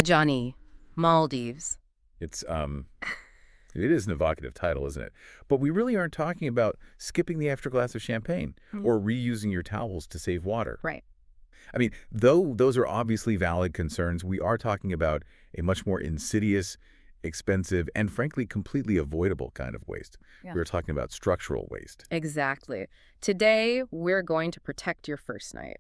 Jani, Maldives. It's it is an evocative title, isn't it? But we really aren't talking about skipping the after glass of champagne or reusing your towels to save water. Right. I mean, though those are obviously valid concerns, we are talking about a much more insidious, expensive, and frankly, completely avoidable kind of waste. Yeah. We're talking about structural waste. Exactly. Today, we're going to protect your first night.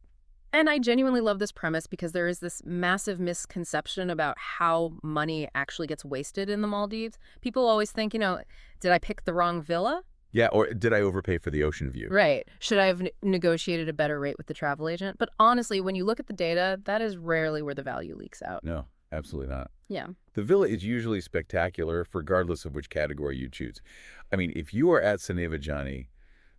And I genuinely love this premise because there is this massive misconception about how money actually gets wasted in the Maldives. People always think, did I pick the wrong villa? Yeah, or did I overpay for the ocean view? Right. Should I have negotiated a better rate with the travel agent? But honestly, when you look at the data, that is rarely where the value leaks out. No, absolutely not. Yeah. The villa is usually spectacular, regardless of which category you choose. I mean, if you are at Soneva Jani,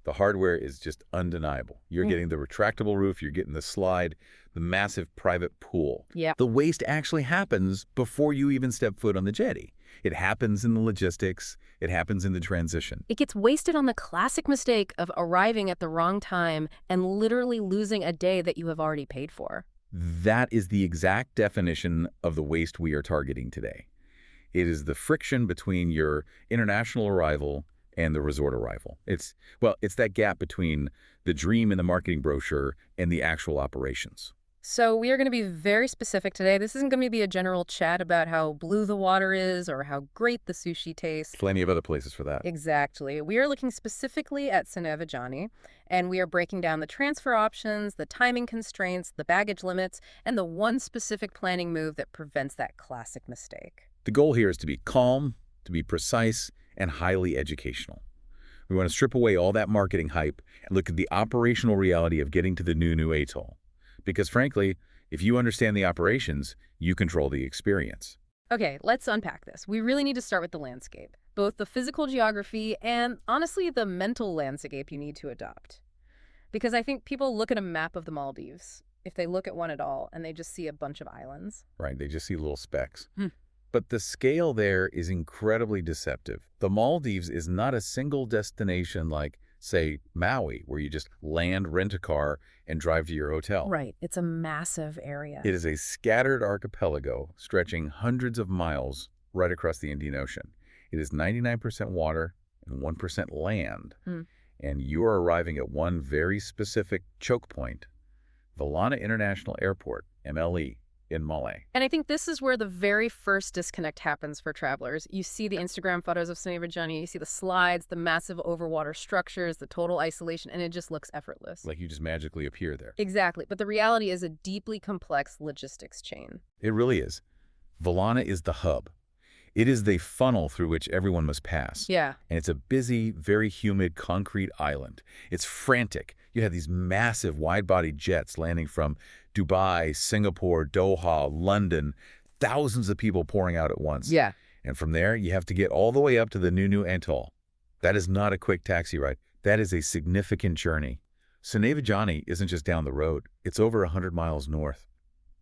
the hardware is just undeniable. You're getting the retractable roof, you're getting the slide, the massive private pool. Yeah. The waste actually happens before you even step foot on the jetty. It happens in the logistics. It happens in the transition. It gets wasted on the classic mistake of arriving at the wrong time and literally losing a day that you have already paid for. That is the exact definition of the waste we are targeting today. It is the friction between your international arrival and the resort arrival. It's that gap between the dream in the marketing brochure and the actual operations. So we are going to be very specific today. This isn't going to be a general chat about how blue the water is or how great the sushi tastes. Plenty of other places for that. Exactly. We are looking specifically at Soneva Jani, and we are breaking down the transfer options, the timing constraints, the baggage limits, and the one specific planning move that prevents that classic mistake. The goal here is to be calm, to be precise, and highly educational. We want to strip away all that marketing hype and look at the operational reality of getting to the new atoll. Because frankly, if you understand the operations, you control the experience. Okay, let's unpack this. We really need to start with the landscape, both the physical geography and, honestly, the mental landscape you need to adopt. Because I think people look at a map of the Maldives, if they look at one at all, and they just see a bunch of islands. Right, they just see little specks. But the scale there is incredibly deceptive. The Maldives is not a single destination like, say, Maui, where you just land, rent a car, and drive to your hotel. Right. It's a massive area. It is a scattered archipelago stretching hundreds of miles right across the Indian Ocean. It is 99% water and 1% land. And you are arriving at one very specific choke point, Valana International Airport, MLE, in Malé. And I think this is where the very first disconnect happens for travelers. You see the Instagram photos of Soneva Jani, you see the slides, the massive overwater structures, the total isolation, and it just looks effortless. Like you just magically appear there. Exactly. But the reality is a deeply complex logistics chain. It really is. Valana is the hub. It is the funnel through which everyone must pass. Yeah. And it's a busy, very humid concrete island. It's frantic. You have these massive wide-body jets landing from Dubai, Singapore, Doha, London, thousands of people pouring out at once. Yeah. And from there, you have to get all the way up to the new atoll. That is not a quick taxi ride. That is a significant journey. Soneva Jani isn't just down the road. It's over 100 miles north.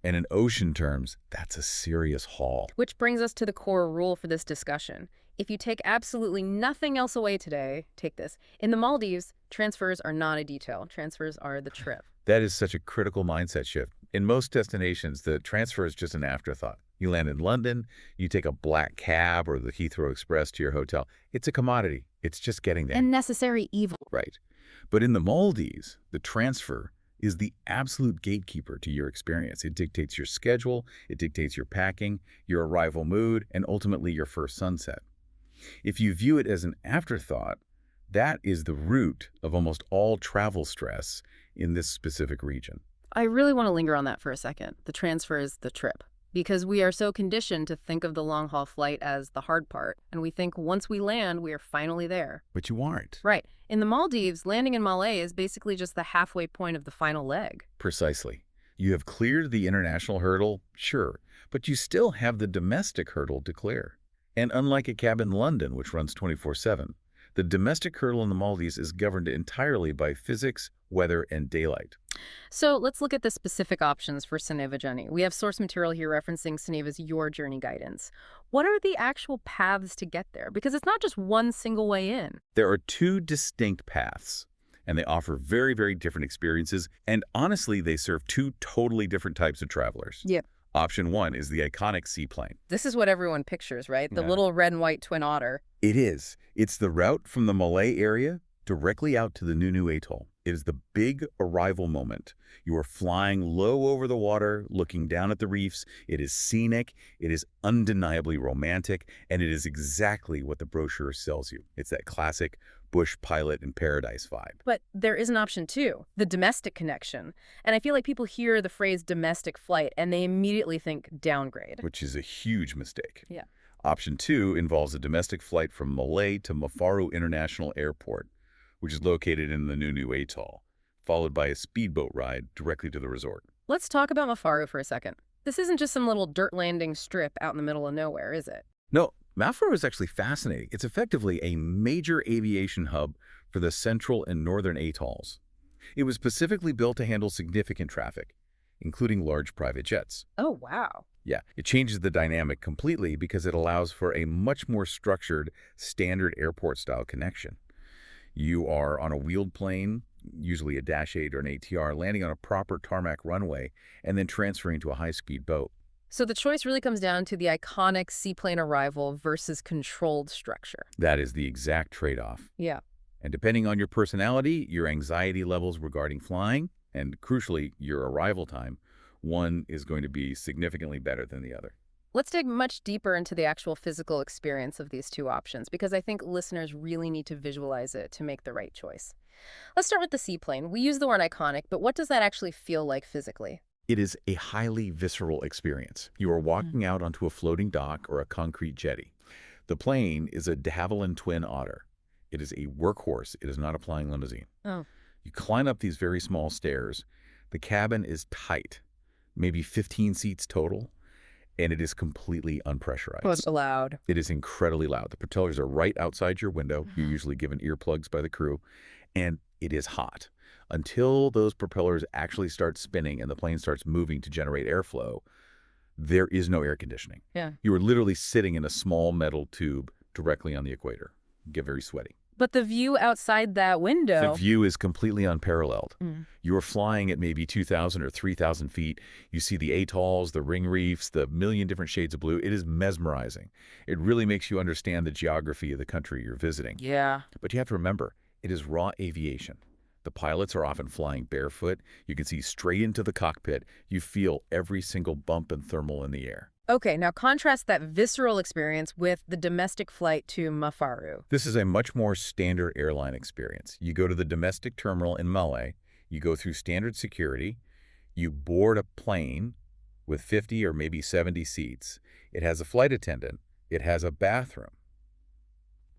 And in ocean terms, that's a serious haul. Which brings us to the core rule for this discussion. If you take absolutely nothing else away today, take this. In the Maldives, transfers are not a detail. Transfers are the trip. That is such a critical mindset shift. In most destinations, the transfer is just an afterthought. You land in London, you take a black cab or the Heathrow Express to your hotel. It's a commodity. It's just getting there. And necessary evil. Right. But in the Maldives, the transfer is the absolute gatekeeper to your experience. It dictates your schedule, it dictates your packing, your arrival mood, and ultimately your first sunset. If you view it as an afterthought, that is the root of almost all travel stress in this specific region. I really want to linger on that for a second. The transfer is the trip. Because we are so conditioned to think of the long-haul flight as the hard part, and we think once we land, we are finally there. But you aren't. Right. In the Maldives, landing in Malé is basically just the halfway point of the final leg. Precisely. You have cleared the international hurdle, sure, but you still have the domestic hurdle to clear. And unlike a cab in London, which runs 24/7, the domestic hurdle in the Maldives is governed entirely by physics, weather, and daylight. So let's look at the specific options for Soneva Jani. We have source material here referencing Soneva's Your Journey guidance. What are the actual paths to get there? Because it's not just one single way in. There are two distinct paths, and they offer very, very different experiences, and honestly, they serve two totally different types of travelers. Yeah. Option 1 is the iconic seaplane. This is what everyone pictures, right? The Yeah. little red and white twin otter. It is. It's the route from the Malé area directly out to the Nunu Atoll. It is the big arrival moment. You are flying low over the water, looking down at the reefs. It is scenic, it is undeniably romantic, and it is exactly what the brochure sells you. It's that classic bush pilot in paradise vibe. But there is an option too, the domestic connection. And I feel like people hear the phrase domestic flight and they immediately think downgrade. Which is a huge mistake. Yeah. Option 2 involves a domestic flight from Malé to Mafaru International Airport, which is located in the Nunu Atoll, followed by a speedboat ride directly to the resort. Let's talk about Mafaru for a second. This isn't just some little dirt landing strip out in the middle of nowhere, is it? No, Mafaru is actually fascinating. It's effectively a major aviation hub for the central and northern atolls. It was specifically built to handle significant traffic, including large private jets. Oh, wow. Yeah, it changes the dynamic completely because it allows for a much more structured, standard airport-style connection. You are on a wheeled plane, usually a Dash 8 or an ATR, landing on a proper tarmac runway and then transferring to a high-speed boat. So the choice really comes down to the iconic seaplane arrival versus controlled structure. That is the exact trade-off. Yeah. And depending on your personality, your anxiety levels regarding flying, and crucially, your arrival time, one is going to be significantly better than the other. Let's dig much deeper into the actual physical experience of these two options, because I think listeners really need to visualize it to make the right choice. Let's start with the seaplane. We use the word iconic, but what does that actually feel like physically? It is a highly visceral experience. You are walking out onto a floating dock or a concrete jetty. The plane is a de Havilland Twin Otter. It is a workhorse. It is not a flying limousine. Oh. You climb up these very small stairs. The cabin is tight, maybe 15 seats total, and it is completely unpressurized. Oh, it's loud. It is incredibly loud. The propellers are right outside your window. You're usually given earplugs by the crew, and it is hot. Until those propellers actually start spinning and the plane starts moving to generate airflow, there is no air conditioning. Yeah. You are literally sitting in a small metal tube directly on the equator. You get very sweaty. But the view outside that window... The view is completely unparalleled. Mm. You are flying at maybe 2,000 or 3,000 feet. You see the atolls, the ring reefs, the million different shades of blue. It is mesmerizing. It really makes you understand the geography of the country you're visiting. Yeah. But you have to remember, it is raw aviation. The pilots are often flying barefoot. You can see straight into the cockpit. You feel every single bump and thermal in the air. Okay, now contrast that visceral experience with the domestic flight to Mafaru. This is a much more standard airline experience. You go to the domestic terminal in Malé, you go through standard security, you board a plane with 50 or maybe 70 seats. It has a flight attendant. It has a bathroom,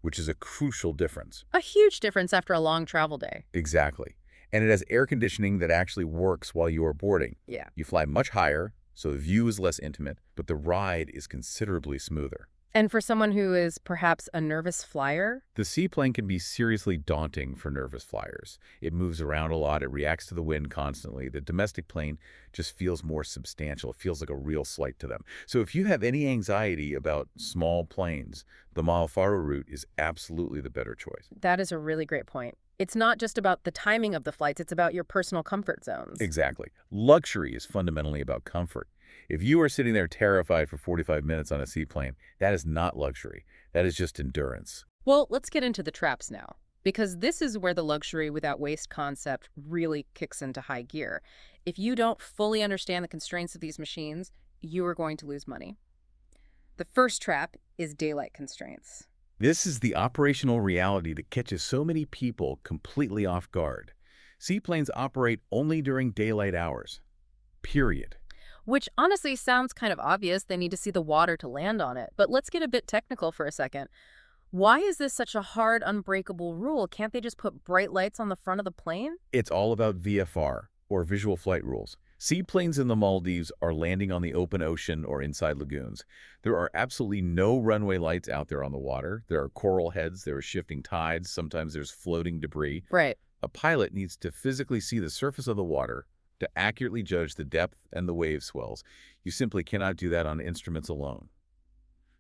which is a crucial difference. A huge difference after a long travel day. Exactly. And it has air conditioning that actually works while you are boarding. Yeah. You fly much higher, so the view is less intimate, but the ride is considerably smoother. And for someone who is perhaps a nervous flyer? The seaplane can be seriously daunting for nervous flyers. It moves around a lot. It reacts to the wind constantly. The domestic plane just feels more substantial. It feels like a real flight to them. So if you have any anxiety about small planes, the Mafaru route is absolutely the better choice. That is a really great point. It's not just about the timing of the flights, it's about your personal comfort zones. Exactly. Luxury is fundamentally about comfort. If you are sitting there terrified for 45 minutes on a seaplane, that is not luxury. That is just endurance. Well, let's get into the traps now, because this is where the luxury without waste concept really kicks into high gear. If you don't fully understand the constraints of these machines, you are going to lose money. The first trap is daylight constraints. This is the operational reality that catches so many people completely off guard. Seaplanes operate only during daylight hours. Period. Which honestly sounds kind of obvious. They need to see the water to land on it. But let's get a bit technical for a second. Why is this such a hard, unbreakable rule? Can't they just put bright lights on the front of the plane? It's all about VFR, or visual flight rules. Seaplanes in the Maldives are landing on the open ocean or inside lagoons. There are absolutely no runway lights out there on the water. There are coral heads, there are shifting tides, sometimes there's floating debris. Right. A pilot needs to physically see the surface of the water to accurately judge the depth and the wave swells. You simply cannot do that on instruments alone.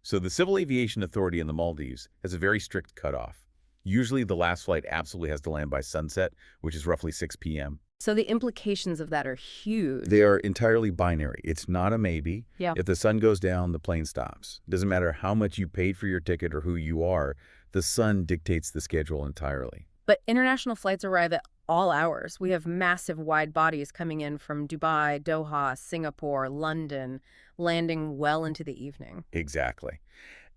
So the Civil Aviation Authority in the Maldives has a very strict cutoff. Usually the last flight absolutely has to land by sunset, which is roughly 6 p.m. So the implications of that are They huge. are entirely binary. It's not a maybe. Yeah. If the sun goes down, the plane stops. Doesn't matter how much you paid for your ticket or who you are, the sun dictates the schedule entirely. But international flights arrive at all hours. We have massive wide bodies coming in from Dubai, Doha, Singapore, London, landing well into the evening. Exactly.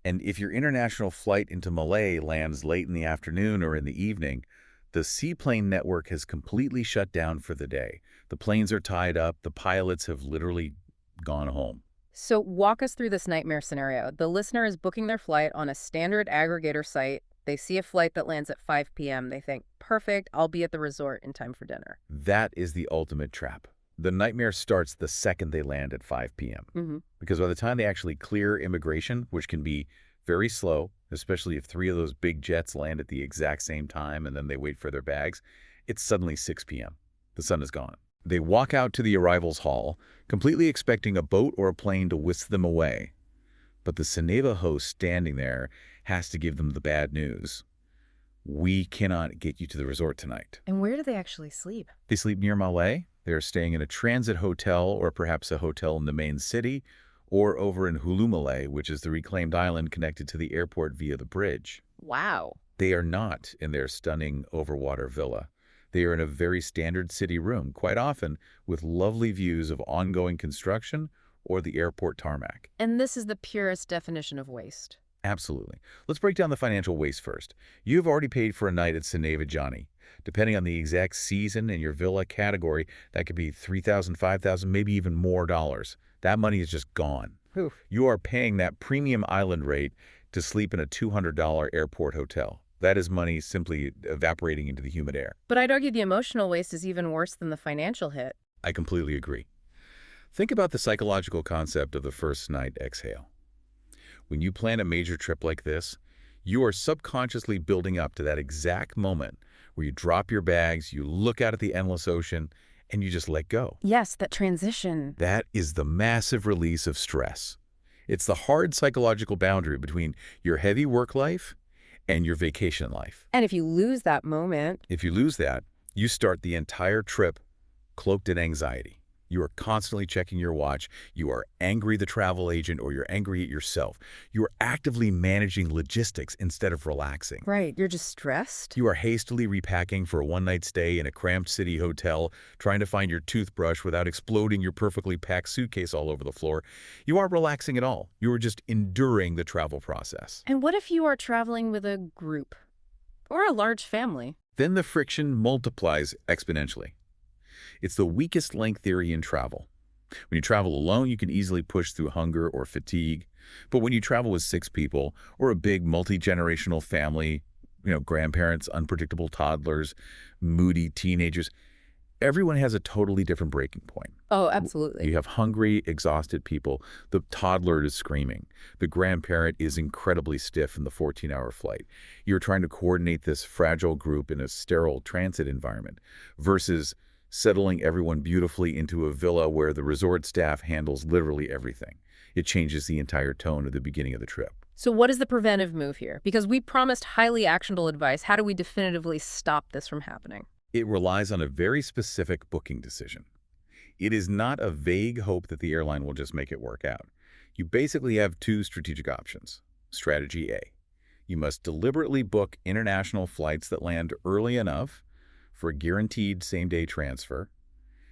And if your international flight into Malé lands late in the afternoon or in the evening, the seaplane network has completely shut down for the day. The planes are tied up. The pilots have literally gone home. So walk us through this nightmare scenario. The listener is booking their flight on a standard aggregator site. They see a flight that lands at 5 p.m. They think, perfect, I'll be at the resort in time for dinner. That is the ultimate trap. The nightmare starts the second they land at 5 p.m. Because by the time they actually clear immigration, which can be very slow, especially if three of those big jets land at the exact same time and then they wait for their bags, it's suddenly 6 p.m. The sun is gone. They walk out to the arrivals hall, completely expecting a boat or a plane to whisk them away. But the Soneva host standing there has to give them the bad news. We cannot get you to the resort tonight. And where do they actually sleep? They sleep near Malé. They are staying in a transit hotel or perhaps a hotel in the main city or over in Malé, which is the reclaimed island connected to the airport via the bridge. Wow. They are not in their stunning overwater villa. They are in a very standard city room, quite often with lovely views of ongoing construction or the airport tarmac. And this is the purest definition of waste. Absolutely. Let's break down the financial waste first. You've already paid for a night at Soneva Jani. Depending on the exact season and your villa category, that could be $3,000, $5,000, maybe even more dollars. That money is just gone. Oof. You are paying that premium island rate to sleep in a $200 airport hotel. That is money simply evaporating into the humid air. But I'd argue the emotional waste is even worse than the financial hit. I completely agree. Think about the psychological concept of the first night exhale. When you plan a major trip like this, you are subconsciously building up to that exact moment where you drop your bags, you look out at the endless ocean, and you just let go. Yes, that transition. That is the massive release of stress. It's the hard psychological boundary between your heavy work life and your vacation life. And if you lose that moment, If you lose that, you start the entire trip cloaked in anxiety. You are constantly checking your watch. You are angry at the travel agent or you're angry at yourself. You are actively managing logistics instead of relaxing. right, you're just stressed. You are hastily repacking for a one-night stay in a cramped city hotel, trying to find your toothbrush without exploding your perfectly packed suitcase all over the floor. You aren't relaxing at all. You are just enduring the travel process. And what if you are traveling with a group or a large family? Then the friction multiplies exponentially. It's the weakest link theory in travel. When you travel alone, you can easily push through hunger or fatigue. But when you travel with 6 people or a big multi-generational family, grandparents, unpredictable toddlers, moody teenagers, everyone has a totally different breaking point. Oh, absolutely. You have hungry, exhausted people. The toddler is screaming. The grandparent is incredibly stiff in the 14-hour flight. You're trying to coordinate this fragile group in a sterile transit environment versus settling everyone beautifully into a villa where the resort staff handles literally everything. It changes the entire tone of the beginning of the trip. So what is the preventive move here? Because we promised highly actionable advice. How do we definitively stop this from happening? It relies on a very specific booking decision. It is not a vague hope that the airline will just make it work out. You basically have 2 strategic options. Strategy A. You must deliberately book international flights that land early enough for a guaranteed same-day transfer.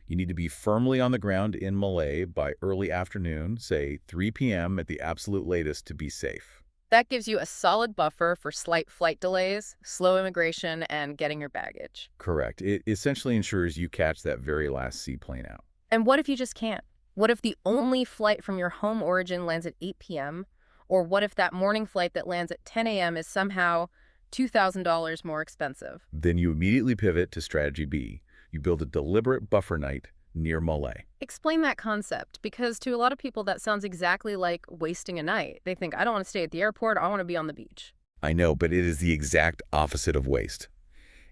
You need to be firmly on the ground in Malé by early afternoon, say 3 p.m. at the absolute latest to be safe. That gives you a solid buffer for slight flight delays, slow immigration, and getting your baggage. Correct. It essentially ensures you catch that very last seaplane out. And what if you just can't? What if the only flight from your home origin lands at 8 p.m.? Or what if that morning flight that lands at 10 a.m. is somehow $2,000 more expensive? Then you immediately pivot to strategy B. You build a deliberate buffer night near Malé. Explain that concept, because to a lot of people that sounds exactly like wasting a night. They think, I don't want to stay at the airport, I want to be on the beach. I know, but it is the exact opposite of waste.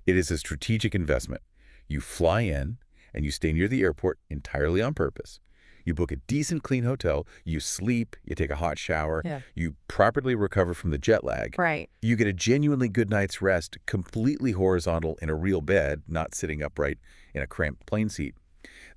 It is a strategic investment. You fly in and you stay near the airport entirely on purpose. You book a decent, clean hotel, you sleep, you take a hot shower, Yeah. you properly recover from the jet lag. Right. You get a genuinely good night's rest, completely horizontal in a real bed, not sitting upright in a cramped plane seat.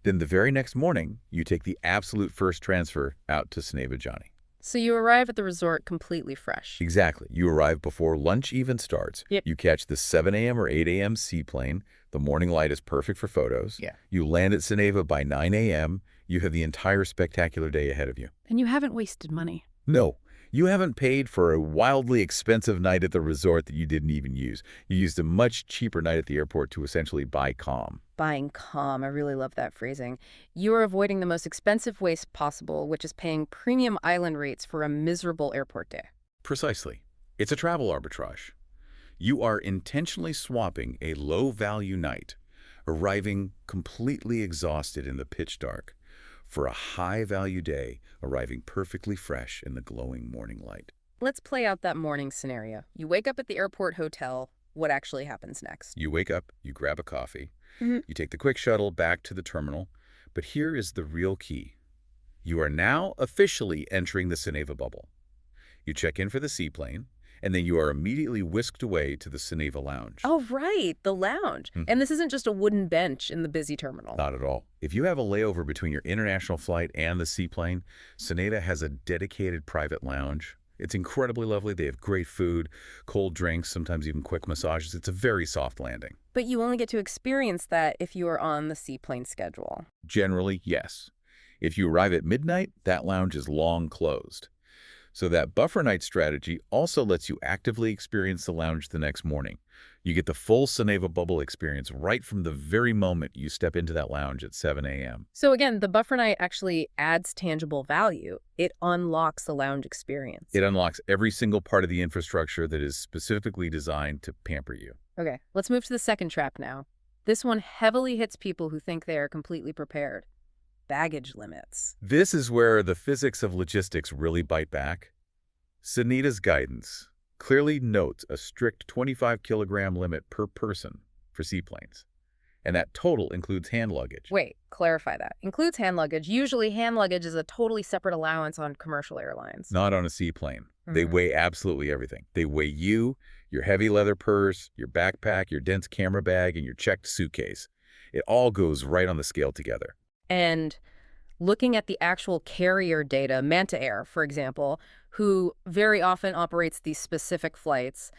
Then the very next morning, you take the absolute first transfer out to Soneva Jani. So you arrive at the resort completely fresh. Exactly. You arrive before lunch even starts. Yep. You catch the 7 a.m. or 8 a.m. seaplane. The morning light is perfect for photos. Yeah. You land at Soneva by 9 a.m. You have the entire spectacular day ahead of you. And you haven't wasted money. No, you haven't paid for a wildly expensive night at the resort that you didn't even use. You used a much cheaper night at the airport to essentially buy calm. Buying calm. I really love that phrasing. You are avoiding the most expensive waste possible, which is paying premium island rates for a miserable airport day. Precisely. It's a travel arbitrage. You are intentionally swapping a low-value night, arriving completely exhausted in the pitch dark, for a high-value day, arriving perfectly fresh in the glowing morning light. Let's play out that morning scenario. You wake up at the airport hotel. What actually happens next? You wake up, you grab a coffee, Mhm. you take the quick shuttle back to the terminal, but here is the real key. You are now officially entering the Soneva bubble. You check in for the seaplane, and then you are immediately whisked away to the Soneva lounge. Oh, right, the lounge. Mhm. And this isn't just a wooden bench in the busy terminal. Not at all. If you have a layover between your international flight and the seaplane, Soneva has a dedicated private lounge. It's incredibly lovely. They have great food, cold drinks, sometimes even quick massages. It's a very soft landing. But you only get to experience that if you are on the seaplane schedule. Generally, yes. If you arrive at midnight, that lounge is long closed. So that buffer night strategy also lets you actively experience the lounge the next morning. You get the full Soneva bubble experience right from the very moment you step into that lounge at 7 a.m. So again, the buffer night actually adds tangible value. It unlocks the lounge experience. It unlocks every single part of the infrastructure that is specifically designed to pamper you. Okay, let's move to the second trap now. This one heavily hits people who think they are completely prepared. Baggage limits. This is where the physics of logistics really bite back. Soneta's guidance clearly notes a strict 25-kilogram limit per person for seaplanes, and that total includes hand luggage. Wait, clarify that. Includes hand luggage. Usually hand luggage is a totally separate allowance on commercial airlines. Not on a seaplane. They Mhm. weigh absolutely everything. They weigh you, your heavy leather purse, your backpack, your dense camera bag, and your checked suitcase. It all goes right on the scale together. And looking at the actual carrier data, Manta Air, for example, who very often operates these specific flights,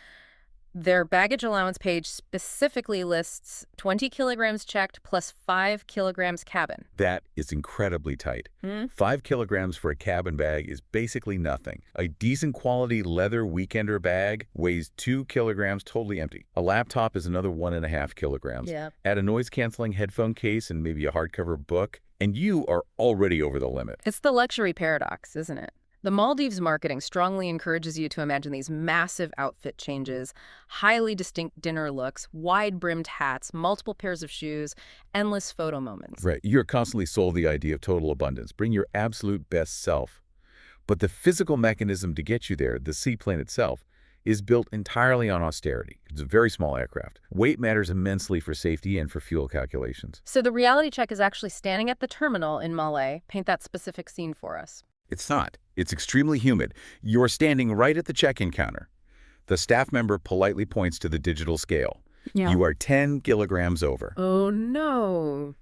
their baggage allowance page specifically lists 20 kilograms checked plus 5 kilograms cabin. That is incredibly tight. Hmm? 5 kilograms for a cabin bag is basically nothing. A decent quality leather weekender bag weighs 2 kilograms totally empty. A laptop is another 1.5 kilograms. Yeah. Add a noise-canceling headphone case and maybe a hardcover book, and you are already over the limit. It's the luxury paradox, isn't it? The Maldives marketing strongly encourages you to imagine these massive outfit changes, highly distinct dinner looks, wide-brimmed hats, multiple pairs of shoes, endless photo moments. Right. You're constantly sold the idea of total abundance. Bring your absolute best self. But the physical mechanism to get you there, the seaplane itself, is built entirely on austerity. It's a very small aircraft. Weight matters immensely for safety and for fuel calculations. So the reality check is actually standing at the terminal in Malé. Paint that specific scene for us. It's not. It's extremely humid. You're standing right at the check-in counter. The staff member politely points to the digital scale. Yeah. You are 10 kilograms over. Oh, no.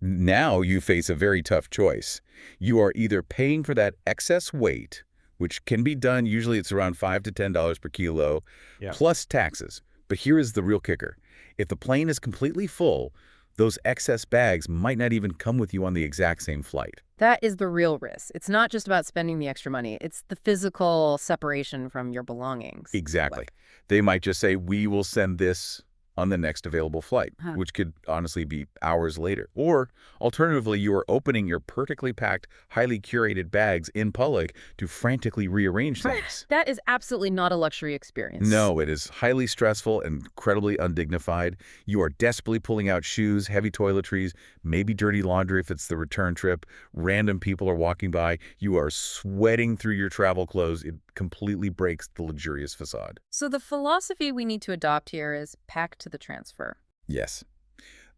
Now you face a very tough choice. You are either paying for that excess weight, which can be done, usually it's around $5 to $10 per kilo, Yeah. plus taxes. But here is the real kicker. If the plane is completely full, those excess bags might not even come with you on the exact same flight. That is the real risk. It's not just about spending the extra money. It's the physical separation from your belongings. Exactly. They might just say, we will send this on the next available flight, Huh. which could honestly be hours later. Or alternatively, you are opening your perfectly packed, highly curated bags in public to frantically rearrange things. That is absolutely not a luxury experience. No, it is highly stressful and incredibly undignified. You are desperately pulling out shoes, heavy toiletries, maybe dirty laundry if it's the return trip. Random people are walking by. You are sweating through your travel clothes. It completely breaks the luxurious facade. So the philosophy we need to adopt here is pack to the transfer. Yes.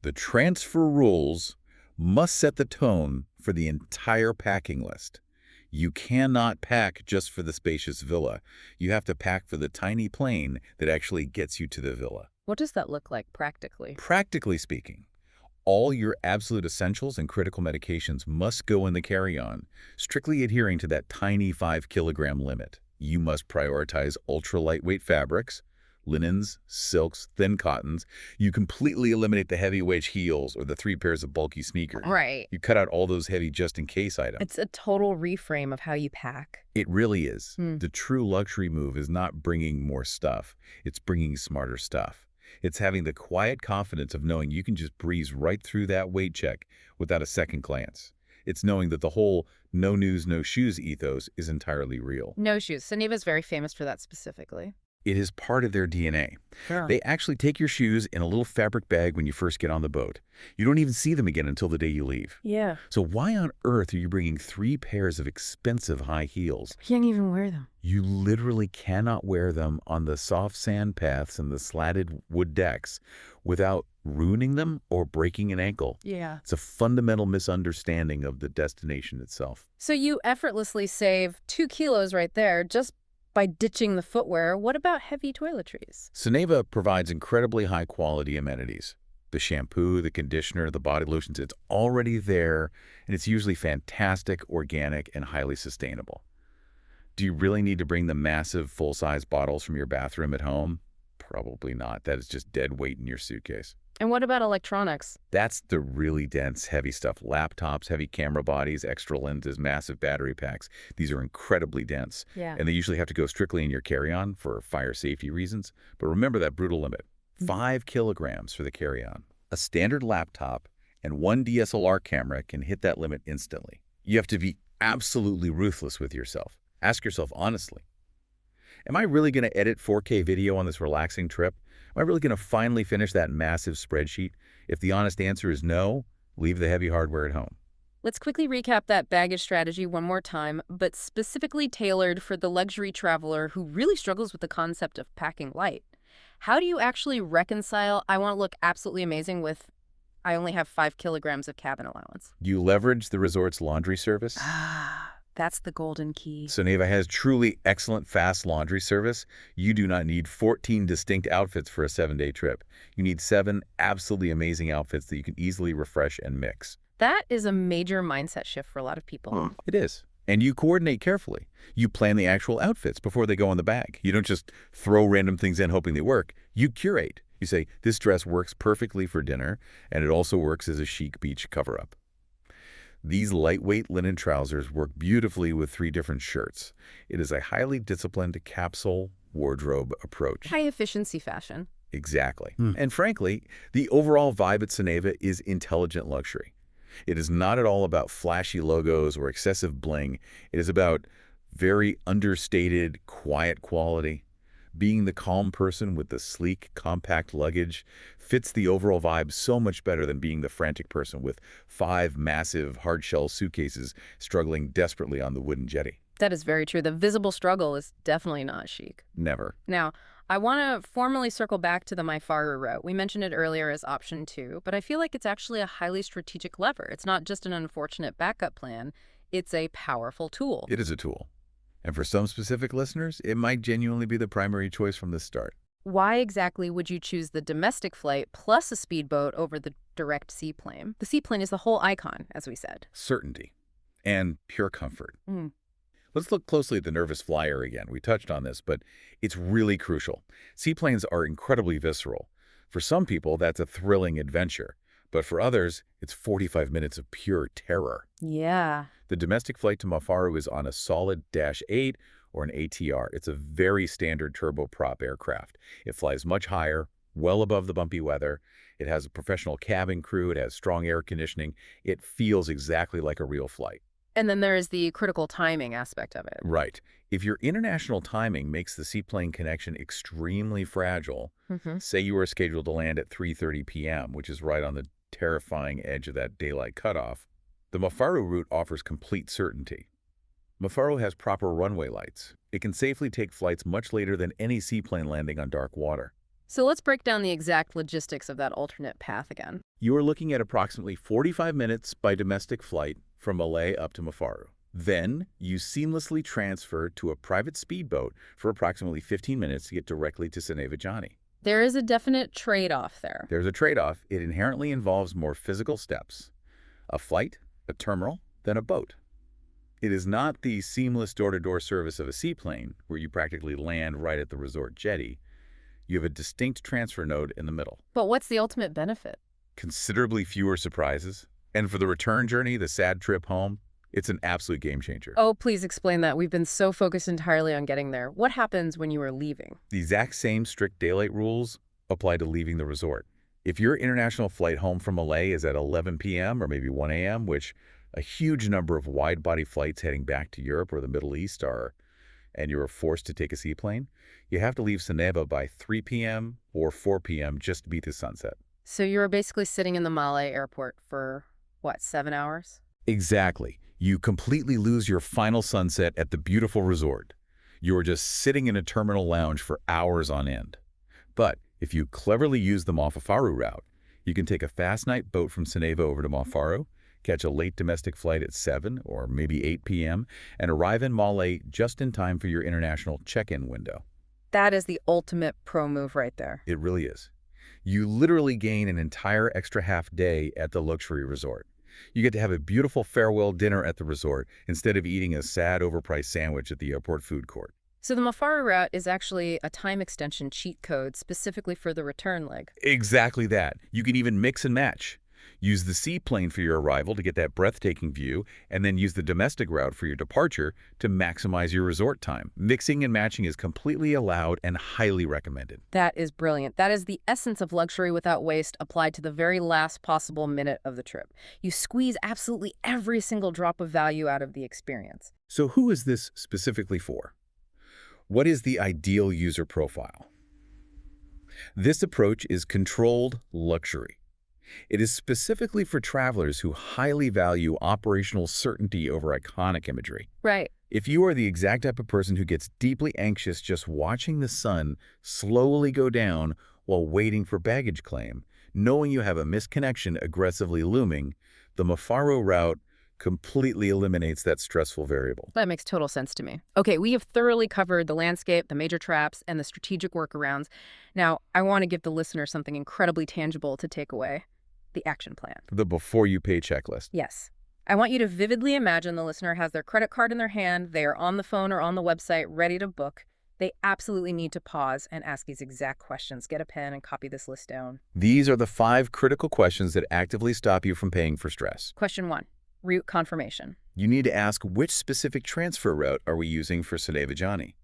The transfer rules must set the tone for the entire packing list. You cannot pack just for the spacious villa. You have to pack for the tiny plane that actually gets you to the villa. What does that look like practically? Practically speaking, all your absolute essentials and critical medications must go in the carry-on, strictly adhering to that tiny 5-kilogram limit. You must prioritize ultra-lightweight fabrics, linens, silks, thin cottons. You completely eliminate the heavy-wedge heels or the 3 pairs of bulky sneakers. Right. You cut out all those heavy just-in-case items. It's a total reframe of how you pack. It really is. Hmm. The true luxury move is not bringing more stuff. It's bringing smarter stuff. It's having the quiet confidence of knowing you can just breeze right through that weight check without a second glance. It's knowing that the whole no news, no shoes ethos is entirely real. No shoes. Soneva is very famous for that specifically. It is part of their DNA. Yeah. They actually take your shoes in a little fabric bag when you first get on the boat. You don't even see them again until the day you leave. Yeah. So why on earth are you bringing 3 pairs of expensive high heels? You can't even wear them. You literally cannot wear them on the soft sand paths and the slatted wood decks without ruining them or breaking an ankle. Yeah. It's a fundamental misunderstanding of the destination itself. So you effortlessly save 2 kilos right there just by ditching the footwear. What about heavy toiletries? Soneva provides incredibly high-quality amenities. The shampoo, the conditioner, the body lotions, it's already there, and it's usually fantastic, organic, and highly sustainable. Do you really need to bring the massive full-size bottles from your bathroom at home? Probably not. That is just dead weight in your suitcase. And what about electronics? That's the really dense, heavy stuff. Laptops, heavy camera bodies, extra lenses, massive battery packs. These are incredibly dense. Yeah. And they usually have to go strictly in your carry-on for fire safety reasons. But remember that brutal limit. 5 kilograms for the carry-on. A standard laptop and 1 DSLR camera can hit that limit instantly. You have to be absolutely ruthless with yourself. Ask yourself honestly, am I really going to edit 4K video on this relaxing trip? Am I really going to finally finish that massive spreadsheet? If the honest answer is no, leave the heavy hardware at home. Let's quickly recap that baggage strategy one more time, but specifically tailored for the luxury traveler who really struggles with the concept of packing light. How do you actually reconcile, I want to look absolutely amazing, with I only have 5 kilograms of cabin allowance? You leverage the resort's laundry service. That's the golden key. Soneva has truly excellent fast laundry service. You do not need 14 distinct outfits for a 7-day trip. You need 7 absolutely amazing outfits that you can easily refresh and mix. That is a major mindset shift for a lot of people. It is. And you coordinate carefully. You plan the actual outfits before they go in the bag. You don't just throw random things in hoping they work. You curate. You say, this dress works perfectly for dinner, and it also works as a chic beach cover-up. These lightweight linen trousers work beautifully with 3 different shirts. It is a highly disciplined capsule wardrobe approach. High-efficiency fashion. Exactly. And frankly, the overall vibe at Soneva is intelligent luxury. It is not at all about flashy logos or excessive bling. It is about very understated, quiet quality. Being the calm person with the sleek, compact luggage fits the overall vibe so much better than being the frantic person with 5 massive hard-shell suitcases struggling desperately on the wooden jetty. That is very true. The visible struggle is definitely not chic. Never. Now, I want to formally circle back to the Myfaru route. We mentioned it earlier as option 2, but I feel like it's actually a highly strategic lever. It's not just an unfortunate backup plan. It's a powerful tool. It is a tool. And for some specific listeners, it might genuinely be the primary choice from the start. Why exactly would you choose the domestic flight plus a speedboat over the direct seaplane? The seaplane is the whole icon, as we said. Certainty and pure comfort. Let's look closely at the nervous flyer again. We touched on this, but it's really crucial. Seaplanes are incredibly visceral. For some people, that's a thrilling adventure. But for others, it's 45 minutes of pure terror. Yeah. The domestic flight to Myfaru is on a solid Dash 8 or an ATR. It's a very standard turboprop aircraft. It flies much higher, well above the bumpy weather. It has a professional cabin crew. It has strong air conditioning. It feels exactly like a real flight. And then there is the critical timing aspect of it. Right. If your international timing makes the seaplane connection extremely fragile, say you are scheduled to land at 3:30 p.m., which is right on the terrifying edge of that daylight cutoff, the Myfaru route offers complete certainty. Myfaru has proper runway lights. It can safely take flights much later than any seaplane landing on dark water. So let's break down the exact logistics of that alternate path again. You are looking at approximately 45 minutes by domestic flight, from Malé up to Mafaru. Then, you seamlessly transfer to a private speedboat for approximately 15 minutes to get directly to Soneva Jani. There is a definite trade-off there. There's a trade-off. It inherently involves more physical steps. A flight, a terminal, then a boat. It is not the seamless door-to-door service of a seaplane, where you practically land right at the resort jetty. You have a distinct transfer node in the middle. But what's the ultimate benefit? Considerably fewer surprises. And for the return journey, the sad trip home, it's an absolute game changer. Oh, please explain that. We've been so focused entirely on getting there. What happens when you are leaving? The exact same strict daylight rules apply to leaving the resort. If your international flight home from Malé is at 11 p.m. or maybe 1 a.m., which a huge number of wide-body flights heading back to Europe or the Middle East are, and you are forced to take a seaplane, you have to leave Soneva by 3 p.m. or 4 p.m. just to beat the sunset. So you were basically sitting in the Malé airport for, what, 7 hours? Exactly. You completely lose your final sunset at the beautiful resort. You are just sitting in a terminal lounge for hours on end. But if you cleverly use the Mafaru route, you can take a fast night boat from Soneva over to Mafaru, catch a late domestic flight at 7 or maybe 8 p.m., and arrive in Malé just in time for your international check-in window. That is the ultimate pro move right there. It really is. You literally gain an entire extra half day at the luxury resort. You get to have a beautiful farewell dinner at the resort instead of eating a sad, overpriced sandwich at the airport food court. So the Mafaru route is actually a time extension cheat code specifically for the return leg. Exactly that. You can even mix and match. Use the seaplane for your arrival to get that breathtaking view, and then use the domestic route for your departure to maximize your resort time. Mixing and matching is completely allowed and highly recommended. That is brilliant. That is the essence of luxury without waste applied to the very last possible minute of the trip. You squeeze absolutely every single drop of value out of the experience. So who is this specifically for? What is the ideal user profile? This approach is controlled luxury. It is specifically for travelers who highly value operational certainty over iconic imagery. Right. If you are the exact type of person who gets deeply anxious just watching the sun slowly go down while waiting for baggage claim, knowing you have a misconnection aggressively looming, the Mafaru route completely eliminates that stressful variable. That makes total sense to me. Okay, we have thoroughly covered the landscape, the major traps, and the strategic workarounds. Now, I want to give the listener something incredibly tangible to take away. The action plan. The before you pay checklist. Yes. I want you to vividly imagine the listener has their credit card in their hand, they are on the phone or on the website ready to book. They absolutely need to pause and ask these exact questions. Get a pen and copy this list down. These are the 5 critical questions that actively stop you from paying for stress. Question 1. Route confirmation. You need to ask, which specific transfer route are we using for Soneva Jani?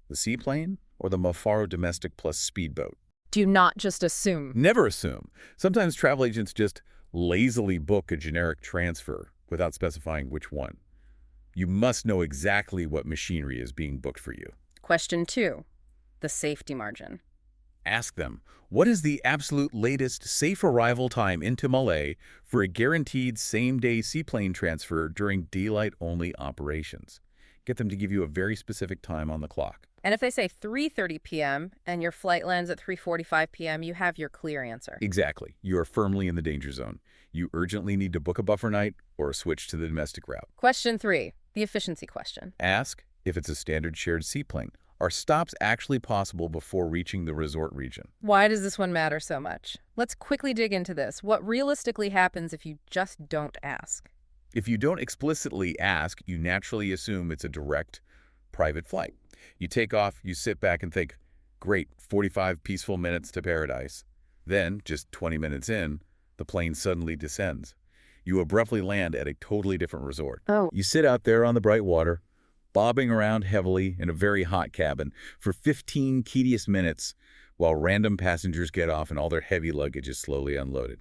The seaplane or the Mafaru domestic plus speedboat? Do not just assume. Never assume. Sometimes travel agents just lazily book a generic transfer without specifying which one. You must know exactly what machinery is being booked for you. Question 2. The safety margin. Ask them, what is the absolute latest safe arrival time into Malé for a guaranteed same-day seaplane transfer during daylight-only operations? Get them to give you a very specific time on the clock. And if they say 3:30 p.m. and your flight lands at 3:45 p.m., you have your clear answer. Exactly. You are firmly in the danger zone. You urgently need to book a buffer night or switch to the domestic route. Question 3, the efficiency question. Ask if it's a standard shared seaplane. Are stops actually possible before reaching the resort region? Why does this one matter so much? Let's quickly dig into this. What realistically happens if you just don't ask? If you don't explicitly ask, you naturally assume it's a direct, private flight. You take off, you sit back and think, great, 45 peaceful minutes to paradise. Then, just 20 minutes in, the plane suddenly descends. You abruptly land at a totally different resort. Oh. You sit out there on the bright water, bobbing around heavily in a very hot cabin for 15 tedious minutes while random passengers get off and all their heavy luggage is slowly unloaded.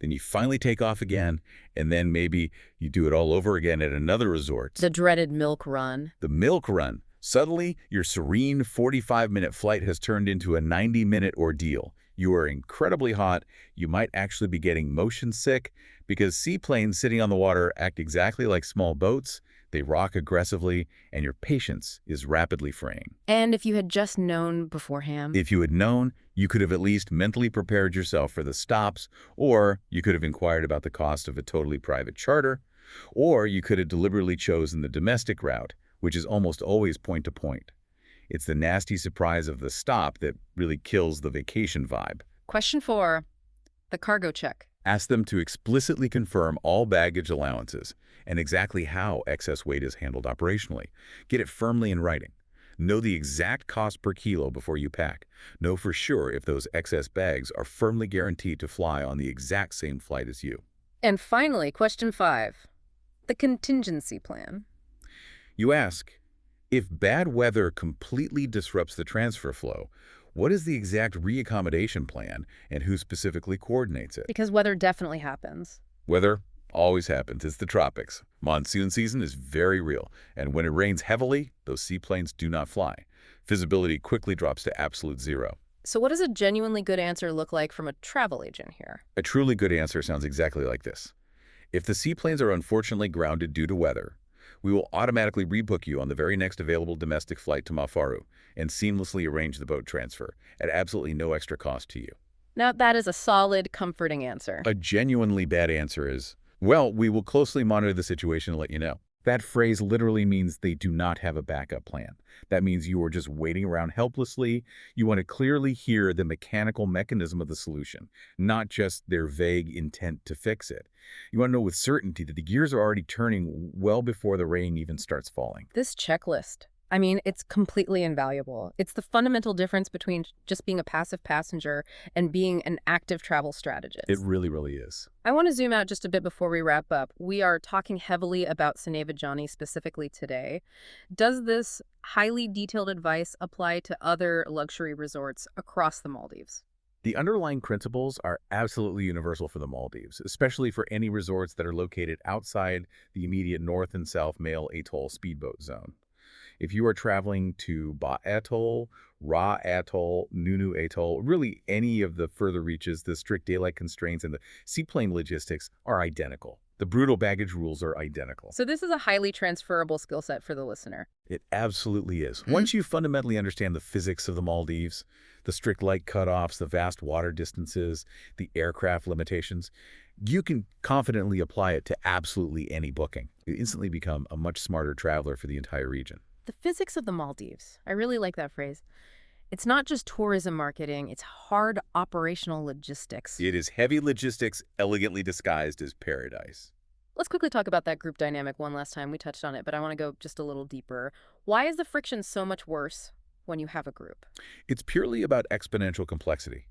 Then you finally take off again, and then maybe you do it all over again at another resort. The dreaded milk run. The milk run. Suddenly, your serene 45-minute flight has turned into a 90-minute ordeal. You are incredibly hot. You might actually be getting motion sick because seaplanes sitting on the water act exactly like small boats. They rock aggressively, and your patience is rapidly fraying. And if you had just known beforehand? If you had known, you could have at least mentally prepared yourself for the stops, or you could have inquired about the cost of a totally private charter, or you could have deliberately chosen the domestic route, which is almost always point to point. It's the nasty surprise of the stop that really kills the vacation vibe. Question 4, the cargo check. Ask them to explicitly confirm all baggage allowances and exactly how excess weight is handled operationally. Get it firmly in writing. Know the exact cost per kilo before you pack. Know for sure if those excess bags are firmly guaranteed to fly on the exact same flight as you. And finally, question 5, the contingency plan. You ask, if bad weather completely disrupts the transfer flow, what is the exact reaccommodation plan and who specifically coordinates it? Because weather definitely happens. Weather always happens. It's the tropics. Monsoon season is very real, and when it rains heavily, those seaplanes do not fly. Visibility quickly drops to absolute zero. So what does a genuinely good answer look like from a travel agent here? A truly good answer sounds exactly like this. If the seaplanes are unfortunately grounded due to weather, we will automatically rebook you on the very next available domestic flight to Mafaru and seamlessly arrange the boat transfer at absolutely no extra cost to you. Now, that is a solid, comforting answer. A genuinely bad answer is, well, we will closely monitor the situation and let you know. That phrase literally means they do not have a backup plan. That means you are just waiting around helplessly. You want to clearly hear the mechanical mechanism of the solution, not just their vague intent to fix it. You want to know with certainty that the gears are already turning well before the rain even starts falling. This checklist, I mean, it's completely invaluable. It's the fundamental difference between just being a passive passenger and being an active travel strategist. It really, really is. I want to zoom out just a bit before we wrap up. We are talking heavily about Soneva Jani specifically today. Does this highly detailed advice apply to other luxury resorts across the Maldives? The underlying principles are absolutely universal for the Maldives, especially for any resorts that are located outside the immediate North and South Malé Atoll speedboat zone. If you are traveling to Ba Atoll, Ra Atoll, Nunu Atoll, really any of the further reaches, the strict daylight constraints and the seaplane logistics are identical. The brutal baggage rules are identical. So this is a highly transferable skill set for the listener. It absolutely is. Once you fundamentally understand the physics of the Maldives, the strict light cutoffs, the vast water distances, the aircraft limitations, you can confidently apply it to absolutely any booking. You instantly become a much smarter traveler for the entire region. The physics of the Maldives. I really like that phrase. It's not just tourism marketing, it's hard operational logistics. It is heavy logistics elegantly disguised as paradise. Let's quickly talk about that group dynamic one last time. We touched on it, but I want to go just a little deeper. Why is the friction so much worse when you have a group? It's purely about exponential complexity.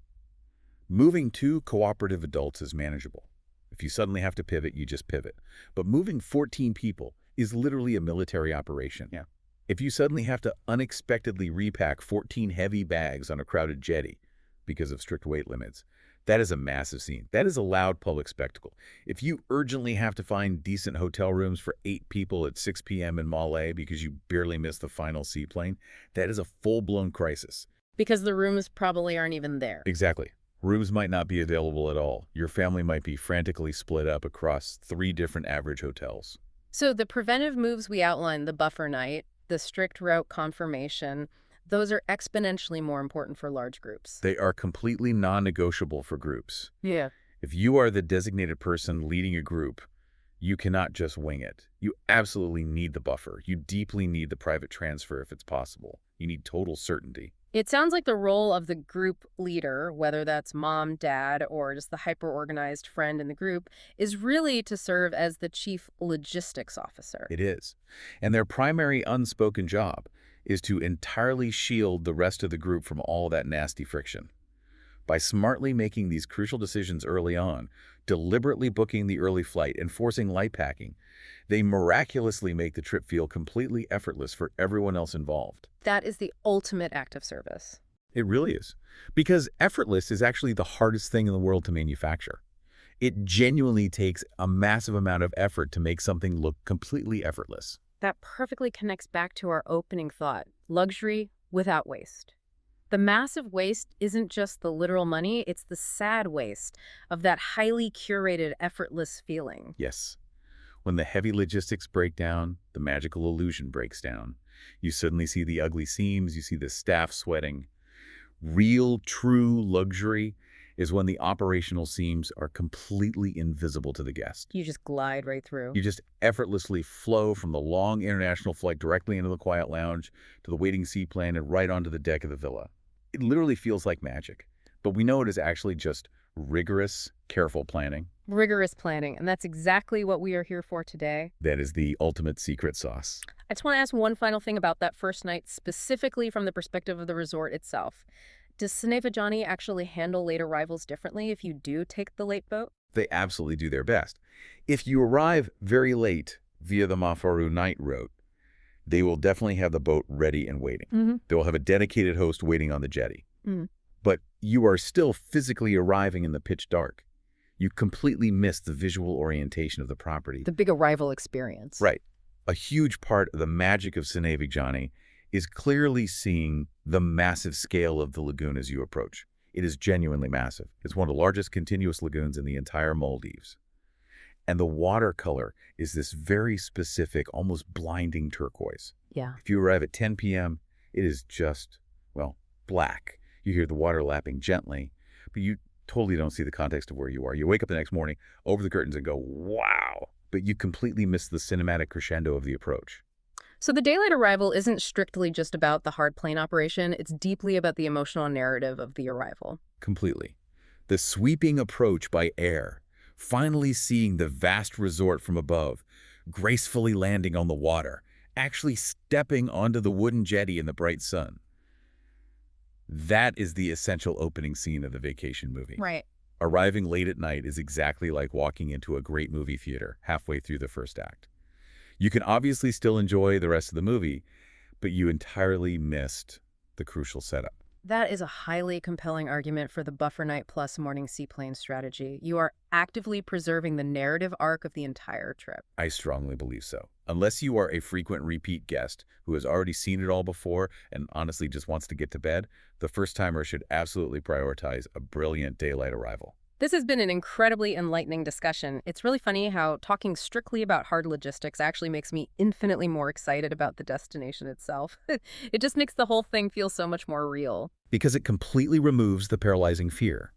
Moving two cooperative adults is manageable. If you suddenly have to pivot, you just pivot. But moving 14 people is literally a military operation. Yeah. If you suddenly have to unexpectedly repack 14 heavy bags on a crowded jetty because of strict weight limits, that is a massive scene. That is a loud public spectacle. If you urgently have to find decent hotel rooms for 8 people at 6 p.m. in Malé because you barely missed the final seaplane, that is a full-blown crisis. Because the rooms probably aren't even there. Exactly. Rooms might not be available at all. Your family might be frantically split up across 3 different average hotels. So the preventive moves we outlined, the buffer night, the strict route confirmation, those are exponentially more important for large groups. They are completely non-negotiable for groups. Yeah. If you are the designated person leading a group, you cannot just wing it. You absolutely need the buffer. You deeply need the private transfer if it's possible. You need total certainty. It sounds like the role of the group leader, whether that's mom, dad, or just the hyper-organized friend in the group, is really to serve as the chief logistics officer. It is. And their primary unspoken job is to entirely shield the rest of the group from all that nasty friction. By smartly making these crucial decisions early on, deliberately booking the early flight and forcing light packing, they miraculously make the trip feel completely effortless for everyone else involved. That is the ultimate act of service. It really is. Because effortless is actually the hardest thing in the world to manufacture. It genuinely takes a massive amount of effort to make something look completely effortless. That perfectly connects back to our opening thought, luxury without waste. The massive waste isn't just the literal money, it's the sad waste of that highly curated, effortless feeling. Yes. When the heavy logistics break down, the magical illusion breaks down. You suddenly see the ugly seams, you see the staff sweating. Real, true luxury is when the operational seams are completely invisible to the guest. You just glide right through. You just effortlessly flow from the long international flight directly into the quiet lounge to the waiting seaplane and right onto the deck of the villa. It literally feels like magic, but we know it is actually just rigorous, careful planning. Rigorous planning, and that's exactly what we are here for today. That is the ultimate secret sauce. I just want to ask one final thing about that first night, specifically from the perspective of the resort itself. Does Soneva Jani actually handle late arrivals differently if you do take the late boat? They absolutely do their best. If you arrive very late via the Mafaru night route, they will definitely have the boat ready and waiting. They will have a dedicated host waiting on the jetty. But you are still physically arriving in the pitch dark. You completely miss the visual orientation of the property. The big arrival experience. Right. A huge part of the magic of Soneva Jani is clearly seeing the massive scale of the lagoon as you approach. It is genuinely massive. It's one of the largest continuous lagoons in the entire Maldives. And the watercolor is this very specific, almost blinding turquoise. Yeah. If you arrive at 10 p.m., it is just, well, black. You hear the water lapping gently, but you totally don't see the context of where you are. You wake up the next morning, over the curtains, and go, wow! But you completely miss the cinematic crescendo of the approach. So the daylight arrival isn't strictly just about the hard plane operation. It's deeply about the emotional narrative of the arrival. Completely. The sweeping approach by air, finally seeing the vast resort from above, gracefully landing on the water, actually stepping onto the wooden jetty in the bright sun. That is the essential opening scene of the vacation movie. Right. Arriving late at night is exactly like walking into a great movie theater halfway through the first act. You can obviously still enjoy the rest of the movie, but you entirely missed the crucial setup. That is a highly compelling argument for the buffer night plus morning seaplane strategy. You are actively preserving the narrative arc of the entire trip. I strongly believe so. Unless you are a frequent repeat guest who has already seen it all before and honestly just wants to get to bed, the first-timer should absolutely prioritize a brilliant daylight arrival. This has been an incredibly enlightening discussion. It's really funny how talking strictly about hard logistics actually makes me infinitely more excited about the destination itself. It just makes the whole thing feel so much more real. Because it completely removes the paralyzing fear.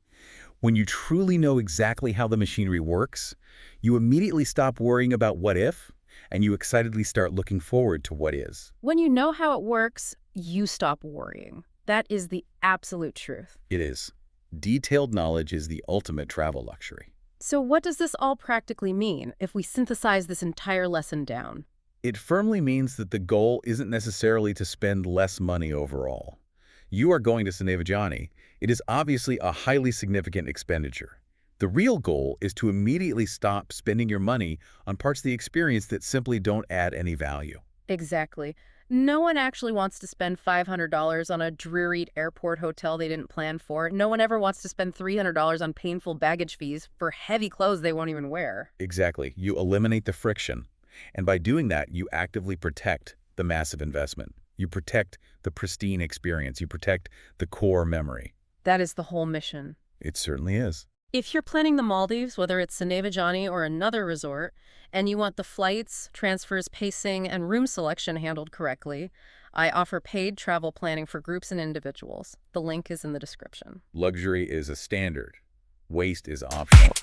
When you truly know exactly how the machinery works, you immediately stop worrying about what if, and you excitedly start looking forward to what is. When you know how it works, you stop worrying. That is the absolute truth. It is. Detailed knowledge is the ultimate travel luxury. So what does this all practically mean if we synthesize this entire lesson down? It firmly means that the goal isn't necessarily to spend less money overall. You are going to Soneva Jani. It is obviously a highly significant expenditure. The real goal is to immediately stop spending your money on parts of the experience that simply don't add any value. Exactly. No one actually wants to spend $500 on a dreary airport hotel they didn't plan for. No one ever wants to spend $300 on painful baggage fees for heavy clothes they won't even wear. Exactly. You eliminate the friction. And by doing that, you actively protect the massive investment. You protect the pristine experience. You protect the core memory. That is the whole mission. It certainly is. If you're planning the Maldives, whether it's Soneva Jani or another resort, and you want the flights, transfers, pacing, and room selection handled correctly, I offer paid travel planning for groups and individuals. The link is in the description. Luxury is a standard. Waste is optional.